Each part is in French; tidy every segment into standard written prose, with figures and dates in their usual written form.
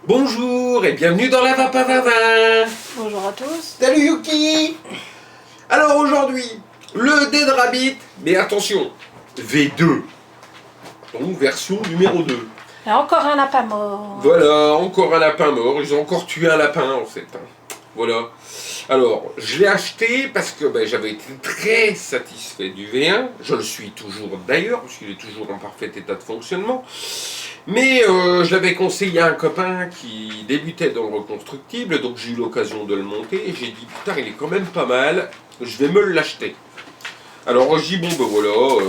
Bonjour et bienvenue dans la Vapavava. Bonjour à tous. Salut Yuki. Alors aujourd'hui, le Dead Rabbit, mais attention, V2, donc version numéro 2. Et encore un lapin mort. Voilà, encore un lapin mort, ils ont encore tué un lapin en fait. Voilà. Alors, je l'ai acheté parce que j'avais été très satisfait du V1. Je le suis toujours d'ailleurs, parce qu'il est toujours en parfait état de fonctionnement. Mais je l'avais conseillé à un copain qui débutait dans le reconstructible, donc j'ai eu l'occasion de le monter et j'ai dit putain il est quand même pas mal, je vais me l'acheter. Alors je dis bon ben voilà,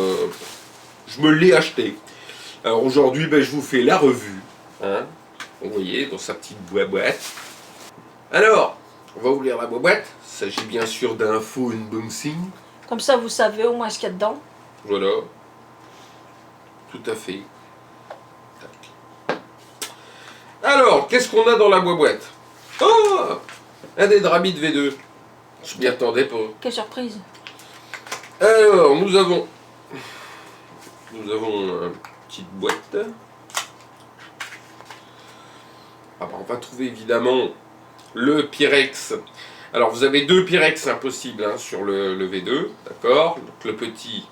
je me l'ai acheté. Alors aujourd'hui je vous fais la revue, hein, vous voyez dans sa petite boîte. Alors, on va ouvrir la boîte, il s'agit bien sûr d'un faux unboxing. Comme ça, vous savez au moins ce qu'il y a dedans. Voilà, tout à fait. Alors, qu'est-ce qu'on a dans la boîte? Oh, un Dead Rabbit V2. Je m'y attendais pas. Quelle surprise. Alors, nous avons une petite boîte. Ah on va trouver évidemment le Pyrex. Alors, vous avez deux Pyrex impossibles sur le V2, d'accord? Donc le petit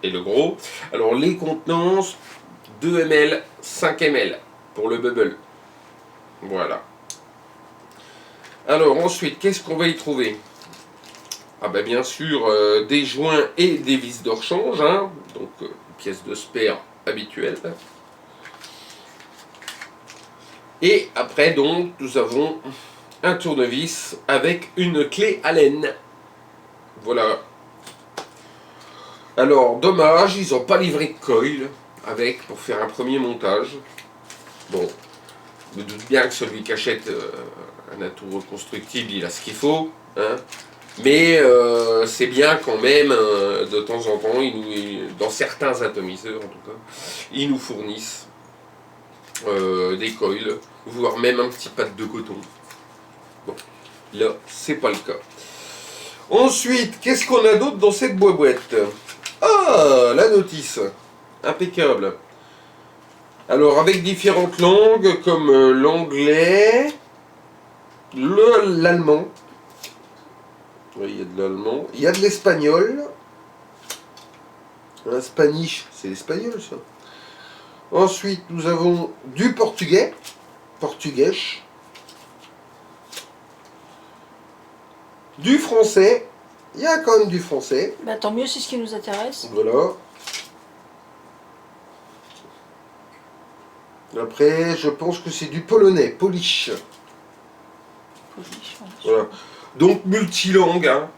et le gros. Alors, les contenances, 2 ml, 5 ml pour le bubble. Voilà. Alors ensuite, qu'est-ce qu'on va y trouver? Ah bien sûr, des joints et des vis de rechange, hein, donc pièces de spare habituelles. Et après donc, nous avons un tournevis avec une clé Allen. Voilà. Alors, dommage, ils n'ont pas livré de coil avec pour faire un premier montage. Bon. Je me doute bien que celui qui achète un atout reconstructible, il a ce qu'il faut. Hein. Mais c'est bien quand même, de temps en temps, dans certains atomiseurs en tout cas, ils nous fournissent des coils, voire même un petit pad de coton. Bon, là, c'est pas le cas. Ensuite, qu'est-ce qu'on a d'autre dans cette boîte? Ah, la notice. Impeccable. Alors, avec différentes langues, comme l'anglais, l'allemand. Oui, il y a de l'allemand. Il y a de l'espagnol. Un spanish, c'est l'espagnol, ça. Ensuite, nous avons du portugais. Portugais. Du français. Il y a quand même du français. Tant mieux, c'est ce qui nous intéresse. Voilà. Après, je pense que c'est du polonais, polish. Voilà. Donc multilangue, hein.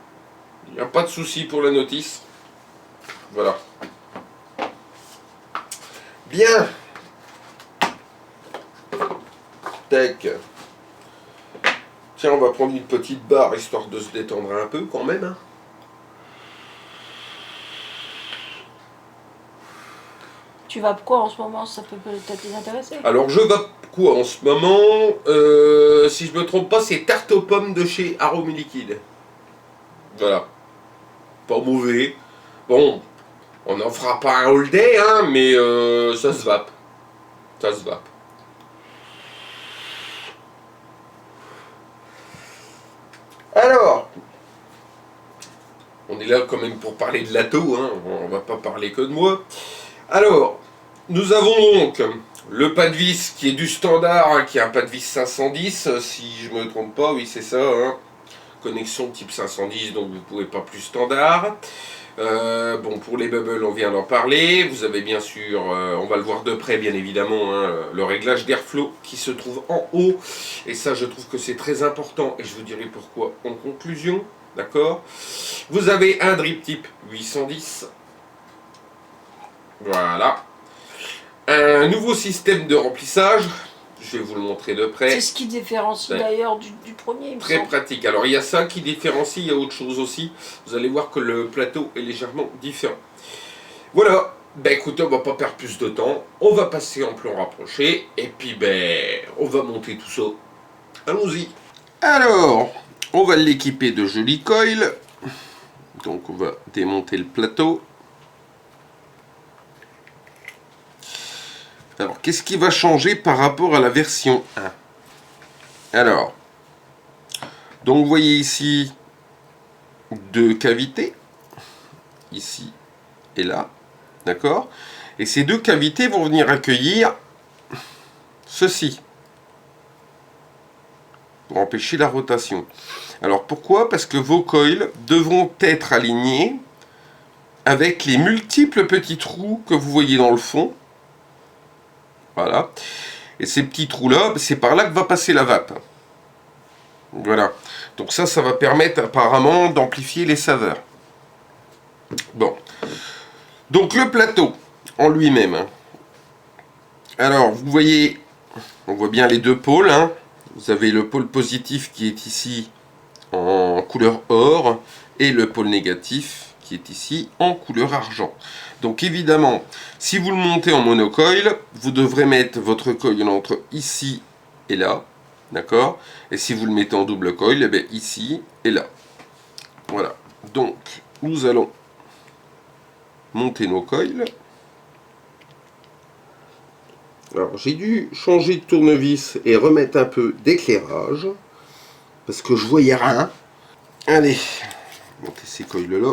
Il n'y a pas de souci pour la notice. Voilà. Bien. Tac. Tiens, on va prendre une petite barre histoire de se détendre un peu quand même. Hein. Tu vas quoi en ce moment? Ça peut peut-être les intéresser. Alors je vape quoi en ce moment? Si je me trompe pas, c'est tarte aux pommes de chez Arôme Liquide. Voilà. Pas mauvais. Bon, on n'en fera pas un all day, hein, mais ça se vape. Ça se vape. Alors, on est là quand même pour parler de l'atto, hein, on va pas parler que de moi. Alors, nous avons donc le pas de vis qui est du standard, hein, qui est un pas de vis 510, si je me trompe pas, oui c'est ça, hein. Connexion type 510, donc vous ne pouvez pas plus standard. Bon, pour les bubbles, on vient d'en parler. Vous avez bien sûr, on va le voir de près bien évidemment, hein, le réglage d'airflow qui se trouve en haut. Et ça, je trouve que c'est très important et je vous dirai pourquoi en conclusion. D'accord? Vous avez un drip type 810. Voilà. Un nouveau système de remplissage. Je vais vous le montrer de près. C'est ce qui différencie d'ailleurs du premier. Il me Très semble. pratique. Alors il y a ça qui différencie, il y a autre chose aussi. Vous allez voir que le plateau est légèrement différent. Voilà. Écoutez, on va pas perdre plus de temps. On va passer en plan rapproché. Et puis on va monter tout ça. Allons-y. Alors, on va l'équiper de jolis coils. Donc on va démonter le plateau. Alors, qu'est-ce qui va changer par rapport à la version 1? Alors, donc vous voyez ici deux cavités, ici et là, d'accord? Et ces deux cavités vont venir accueillir ceci, pour empêcher la rotation. Alors pourquoi? Parce que vos coils devront être alignés avec les multiples petits trous que vous voyez dans le fond. Voilà. Et ces petits trous-là, c'est par là que va passer la vape. Voilà. Donc ça va permettre apparemment d'amplifier les saveurs. Bon. Donc le plateau en lui-même. Hein. Alors, vous voyez, on voit bien les deux pôles. Hein. Vous avez le pôle positif qui est ici en couleur or et le pôle négatif qui est ici en couleur argent. Donc évidemment, si vous le montez en monocoil, vous devrez mettre votre coil entre ici et là, d'accord? Et si vous le mettez en double coil, eh bien ici et là. Voilà. Donc, nous allons monter nos coils. Alors, j'ai dû changer de tournevis et remettre un peu d'éclairage parce que je voyais rien. Allez, monter ces coils-là.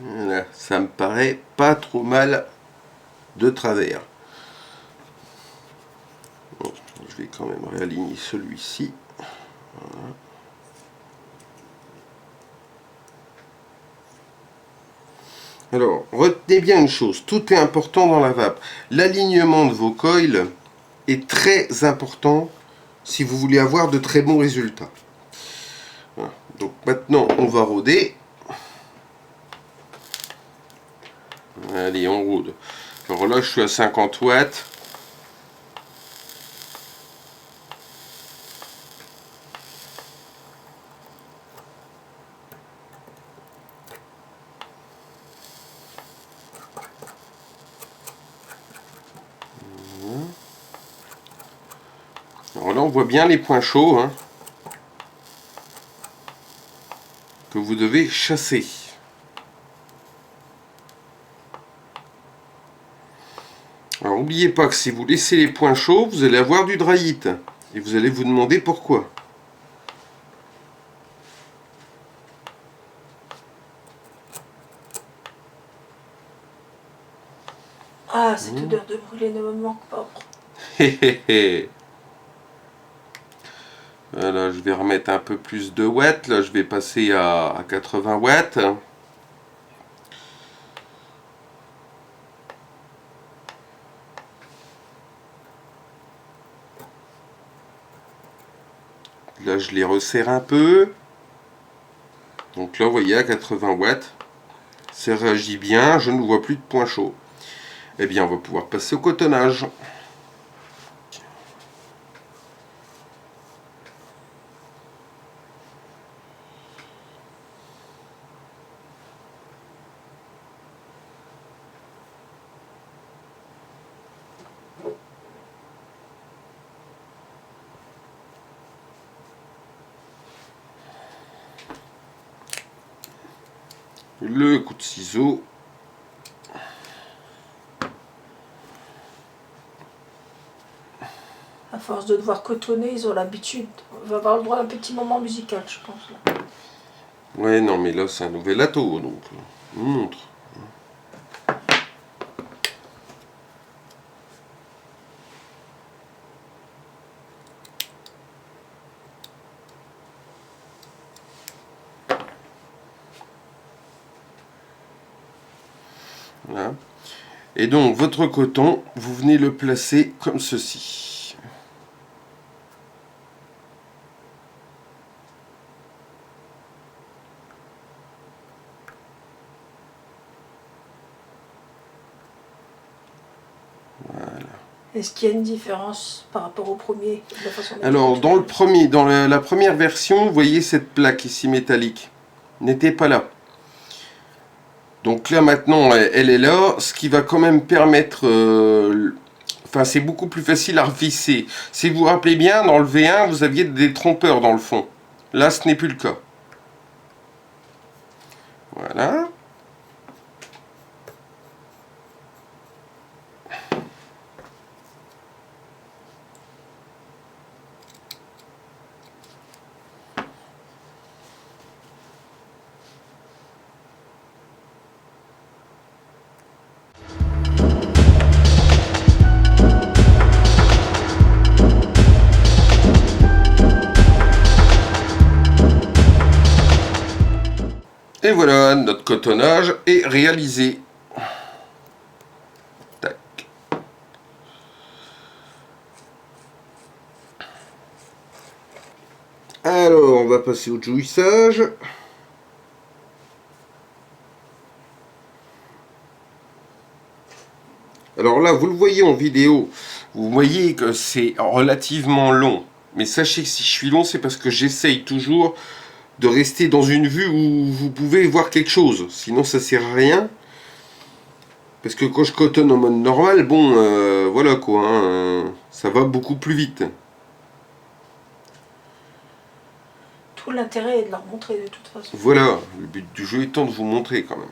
Voilà, ça me paraît pas trop mal de travers. Bon, je vais quand même réaligner celui-ci. Voilà. Alors, retenez bien une chose, tout est important dans la vape. L'alignement de vos coils est très important si vous voulez avoir de très bons résultats. Voilà. Donc maintenant, on va rôder. Allez, on rôde. Alors là, je suis à 50 watts. Alors là, on voit bien les points chauds hein, que vous devez chasser. Alors n'oubliez pas que si vous laissez les points chauds, vous allez avoir du dry heat. Et vous allez vous demander pourquoi. Ah, cette odeur de brûlé ne me manque pas. Voilà, je vais remettre un peu plus de watts. Là, je vais passer à 80 watts. Là, je les resserre un peu. Donc là, vous voyez, à 80 watts, ça réagit bien. Je ne vois plus de points chauds. Eh bien, on va pouvoir passer au cotonnage. le coup de ciseau. À force de devoir cotonner, ils ont l'habitude. On va avoir le droit à un petit moment musical, je pense. Là. Ouais, non, mais là, c'est un nouvel ato, donc on montre. Voilà. Et donc, votre coton, vous venez le placer comme ceci. Voilà. Est-ce qu'il y a une différence par rapport au premier de la façon dont Alors, dans le premier, dans la première version, vous voyez cette plaque ici métallique n'était pas là. Donc là, maintenant, elle est là, ce qui va quand même permettre... Enfin, c'est beaucoup plus facile à revisser. Si vous vous rappelez bien, dans le V1, vous aviez des trompeurs dans le fond. Là, ce n'est plus le cas. Voilà. Et voilà, notre cotonnage est réalisé. Tac. Alors, on va passer au jouissage. Alors là, vous le voyez en vidéo, vous voyez que c'est relativement long. Mais sachez que si je suis long, c'est parce que j'essaye toujours de rester dans une vue où vous pouvez voir quelque chose. Sinon, ça sert à rien. Parce que quand je cotonne en mode normal, bon, voilà quoi, hein, ça va beaucoup plus vite. Tout l'intérêt est de leur montrer de toute façon. Voilà, le but du jeu étant de vous montrer quand même.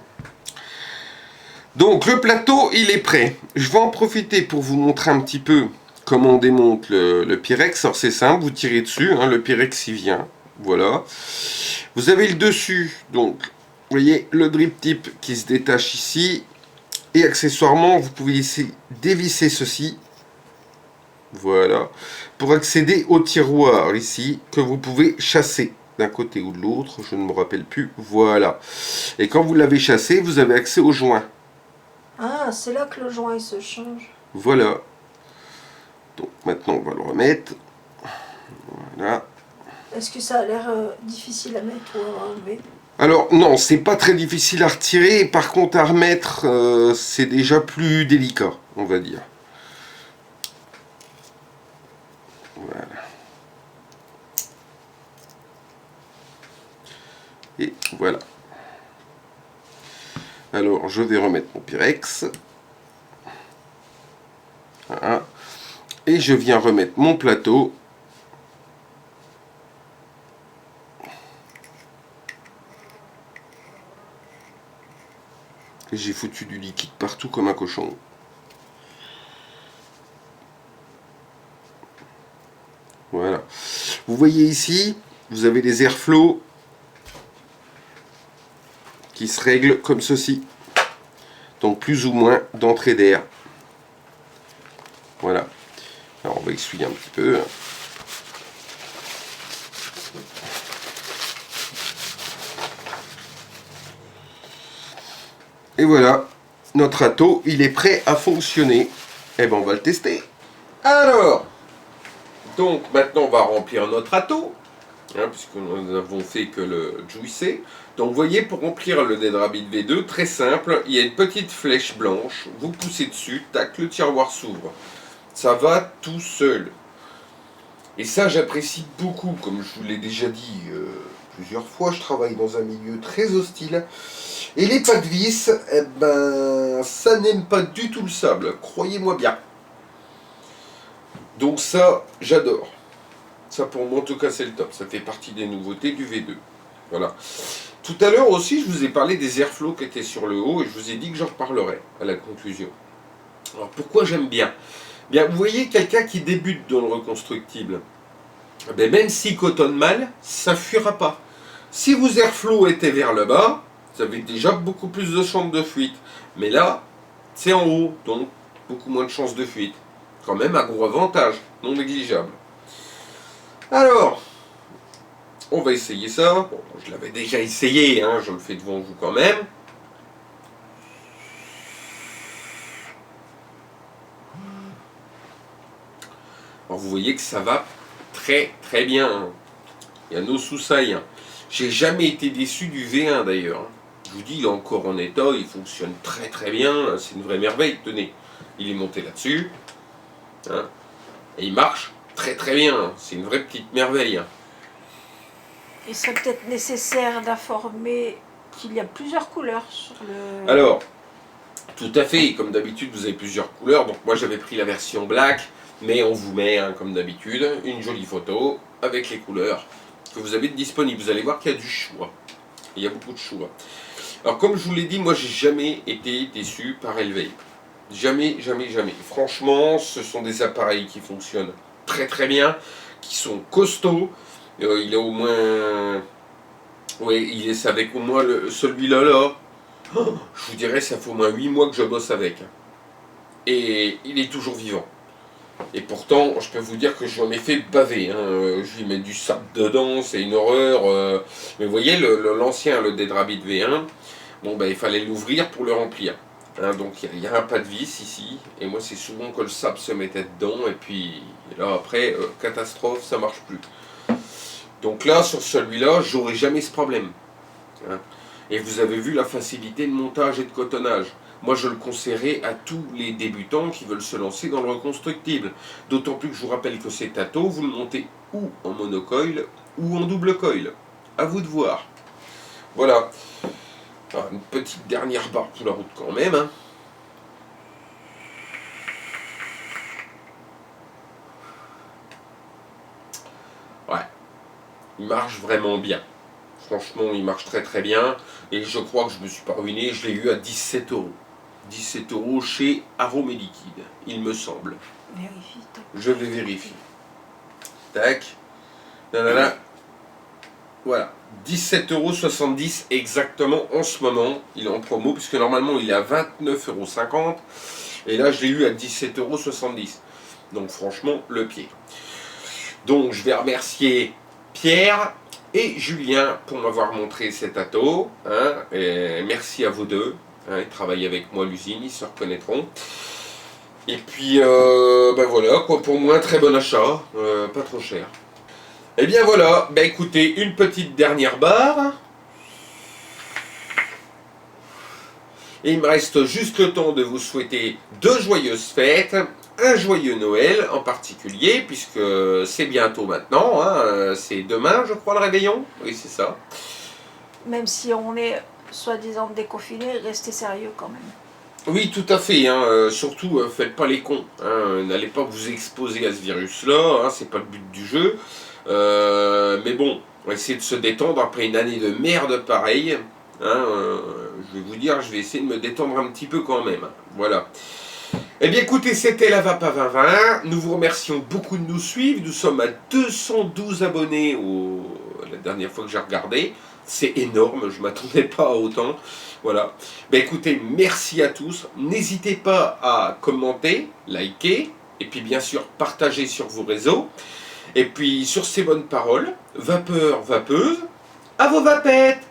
Donc le plateau, il est prêt. Je vais en profiter pour vous montrer un petit peu comment on démonte le Pyrex. Alors c'est simple, vous tirez dessus, hein, le Pyrex il vient. Voilà. Vous avez le dessus, donc, vous voyez, le drip tip qui se détache ici. Et accessoirement, vous pouvez ici dévisser ceci. Voilà. Pour accéder au tiroir ici, que vous pouvez chasser d'un côté ou de l'autre. Je ne me rappelle plus. Voilà. Et quand vous l'avez chassé, vous avez accès au joint. Ah, c'est là que le joint il se change. Voilà. Donc maintenant, on va le remettre. Voilà. Est-ce que ça a l'air difficile à mettre ou à enlever? Alors non, c'est pas très difficile à retirer. Par contre, à remettre, c'est déjà plus délicat, on va dire. Voilà. Et voilà. Alors, je vais remettre mon Pyrex. Voilà. Et je viens remettre mon plateau. Et j'ai foutu du liquide partout comme un cochon. Voilà. Vous voyez ici, vous avez des airflows qui se règlent comme ceci. Donc plus ou moins d'entrée d'air. Voilà. Alors on va essuyer un petit peu. Et voilà, notre ato, il est prêt à fonctionner. Et ben on va le tester. Alors, donc maintenant on va remplir notre ato, hein, puisque nous n'avons fait que le juicer. Donc vous voyez, pour remplir le Dead Rabbit V2, très simple, il y a une petite flèche blanche, vous poussez dessus, tac, le tiroir s'ouvre. Ça va tout seul. Et ça j'apprécie beaucoup, comme je vous l'ai déjà dit plusieurs fois, je travaille dans un milieu très hostile. Et les pas de vis, eh ben, ça n'aime pas du tout le sable, croyez-moi bien. Donc ça, j'adore. Ça pour moi en tout cas c'est le top, ça fait partie des nouveautés du V2. Voilà. Tout à l'heure aussi, je vous ai parlé des airflows qui étaient sur le haut et je vous ai dit que j'en reparlerai à la conclusion. Alors pourquoi j'aime bien? Bien, vous voyez, quelqu'un qui débute dans le reconstructible, ben, même s'il cotonne mal, ça ne fuira pas. Si vos airflows étaient vers le bas, vous avez déjà beaucoup plus de chances de fuite. Mais là, c'est en haut, donc beaucoup moins de chances de fuite. Quand même un gros avantage, non négligeable. Alors, on va essayer ça. Bon, je l'avais déjà essayé, hein, je le fais devant vous quand même. Alors vous voyez que ça va très très bien. Il y a nos sous-sailles. J'ai jamais été déçu du V1 d'ailleurs. Je vous dis, il est encore en état, il fonctionne très très bien. C'est une vraie merveille. Tenez, il est monté là-dessus. Hein, et il marche très très bien. C'est une vraie petite merveille. Il serait peut-être nécessaire d'informer qu'il y a plusieurs couleurs sur le... Alors, tout à fait. Comme d'habitude, vous avez plusieurs couleurs. Donc moi j'avais pris la version black. Mais on vous met, hein, comme d'habitude, une jolie photo avec les couleurs que vous avez disponibles. Vous allez voir qu'il y a du choix. Il y a beaucoup de choix. Alors comme je vous l'ai dit, moi j'ai jamais été déçu par Elvape. Jamais, jamais, jamais. Franchement, ce sont des appareils qui fonctionnent très très bien, qui sont costauds. Il est au moins... Oui, il est avec au moins celui-là là. Oh, je vous dirais, ça fait au moins 8 mois que je bosse avec. Et il est toujours vivant. Et pourtant, je peux vous dire que j'en ai fait baver. Hein. Je lui mets du sable dedans, c'est une horreur. Mais vous voyez, l'ancien, le Dedrabit V1, bon, ben, il fallait l'ouvrir pour le remplir. Hein, donc il y a un pas de vis ici. Et moi, c'est souvent que le sable se mettait dedans. Et puis là, après, catastrophe, ça marche plus. Donc là, sur celui-là, j'aurais jamais ce problème. Hein. Et vous avez vu la facilité de montage et de cotonnage. Moi, je le conseillerais à tous les débutants qui veulent se lancer dans le reconstructible. D'autant plus que je vous rappelle que cet ato, vous le montez ou en monocoil ou en double coil. À vous de voir. Voilà. Alors, une petite dernière barre pour la route quand même. Hein. Ouais. Il marche vraiment bien. Franchement, il marche très très bien. Et je crois que je me suis pas ruiné. Je l'ai eu à 17 €. 17 € chez Aromé Liquide, il me semble. Vérifie. Je vais vérifier. Tac. Nanana. Voilà. 17,70 € exactement en ce moment. Il est en promo, puisque normalement il est à 29,50 €. Et là, je l'ai eu à 17,70 €. Donc franchement, le pied. Donc je vais remercier Pierre et Julien pour m'avoir montré cet ato. Hein, et merci à vous deux. Hein, ils travaillent avec moi à l'usine, ils se reconnaîtront. Et puis, ben voilà, quoi, pour moi, un très bon achat, pas trop cher. Et bien voilà, ben écoutez, une petite dernière barre. Et il me reste juste le temps de vous souhaiter de joyeuses fêtes, un joyeux Noël en particulier, puisque c'est bientôt maintenant, hein, c'est demain je crois le réveillon, oui c'est ça. Même si on est soi-disant déconfiné, restez sérieux quand même. Oui tout à fait, hein, surtout faites pas les cons, hein, n'allez pas vous exposer à ce virus-là, hein, c'est pas le but du jeu. Mais bon, on va essayer de se détendre après une année de merde pareille. Hein, je vais vous dire, je vais essayer de me détendre un petit peu quand même. Voilà. Eh bien écoutez, c'était la Vape à 2020. Nous vous remercions beaucoup de nous suivre. Nous sommes à 212 abonnés la dernière fois que j'ai regardé. C'est énorme, je ne m'attendais pas à autant. Voilà. Ben écoutez, merci à tous. N'hésitez pas à commenter, liker, et puis bien sûr partager sur vos réseaux. Et puis sur ces bonnes paroles, vapeurs, vapeuses, à vos vapettes!